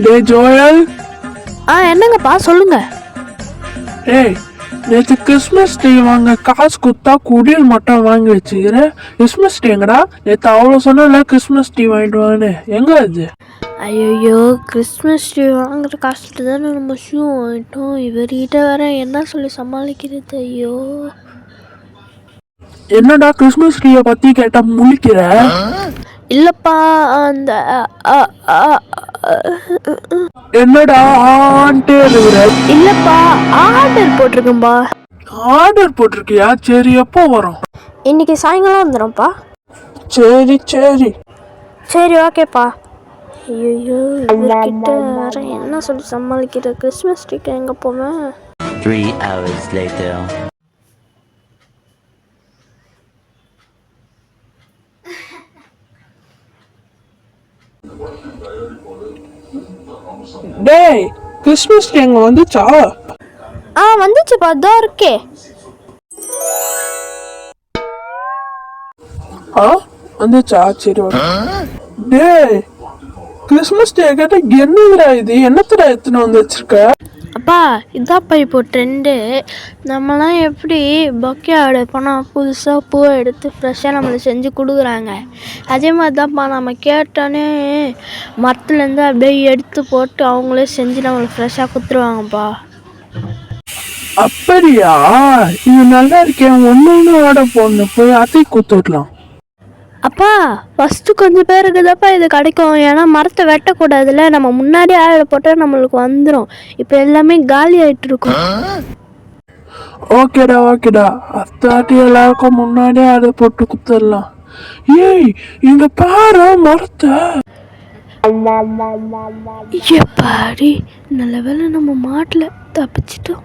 டே Joel. என்னங்கப்பா சொல்லுங்க. ஏய், நேற்று கிறிஸ்மஸ் ட்ரீ வாங்க காசு கொடுத்தா குடியல் மட்டும் வாங்கி வச்சுக்கிற. கிறிஸ்மஸ் ட்ரீங்கடா, நேற்று அவ்வளோ சொன்னல கிறிஸ்மஸ் ட்ரீ வாங்கிட்டு வான்னு. எங்க அது? ஐயோ, கிறிஸ்மஸ் ட்ரீ வாங்குற காசுட்டு தானே நம்ம ஷூ வாங்கிட்டோம். இவர்கிட்ட வேற என்ன சொல்லி சமாளிக்கிறது? ஐயோ, என்னடா கிறிஸ்மஸ் ட்ரீயை பத்தி கேட்டா முழிக்கிற? இல்லப்பா, அந்த என்னடா ஆன்ட்டே இருக்கிற? இல்லப்பா, ஆர்டர் போட்டிருக்கேன்பா. ஆர்டர் போட்டிருக்கியா? சரி, எப்போ வரும்? இன்னைக்கு சாயங்காலம் வந்துடும்ப்பா. சரி சரி சரி, ஓகேப்பா. ஐயோ, இவர்கிட்ட வேற என்ன சொல்லி சமாளிக்கிற? கிறிஸ்மஸ் ட்ரீக்கு எங்கே போவேன்? 3 hours later. டேய், கிறிஸ்மஸ் ட்ரீ அங்க வந்துச்சா? வந்துச்சுப்பா, அதோ இருக்கே. வந்துச்சா? சரி. டேய், கிறிஸ்மஸ் டே கேட்ட என்னதுடா இது? என்னத்தடா எடுத்துன்னு வந்து வச்சிருக்க? அப்பா, இதாப்பா இப்போ ட்ரெண்டு. நம்மலாம் எப்படி பொக்கே ஆர்டர் பண்ணால் புதுசாக பூவை எடுத்து ஃப்ரெஷ்ஷாக நம்மளுக்கு செஞ்சு கொடுக்குறாங்க. அதே மாதிரி தான்ப்பா, நம்ம கேட்டோன்னே மரத்துலேருந்து அப்படியே எடுத்து போட்டு அவங்களே செஞ்சு நம்மளுக்கு ஃப்ரெஷ்ஷாக கொடுத்துருவாங்கப்பா. அப்படியா? இது நல்லா இருக்கேன். ஒன்று ஆர்டர் போடணும், போய் அதை கொடுத்துடலாம். அப்பா, ஃபஸ்ட்டு கொஞ்சம் பேருக்கு தான்ப்பா இது கிடைக்கும். ஏன்னா மரத்தை வெட்டக்கூடாதுல்ல. நம்ம முன்னாடியே ஆர்டர் போட்டால் நம்மளுக்கு வந்துடும். இப்போ எல்லாமே காலி ஆகிட்டு இருக்கும். ஓகேடா, அத்தாட்டி எல்லாருக்கும் முன்னாடியே ஆர்டர் போட்டு கொடுத்துடலாம். ஏய், இங்க பாரு மரத்தை. எப்பாடி, நல்ல வேளை நம்ம மாட்டில் தப்பிச்சிட்டோம்.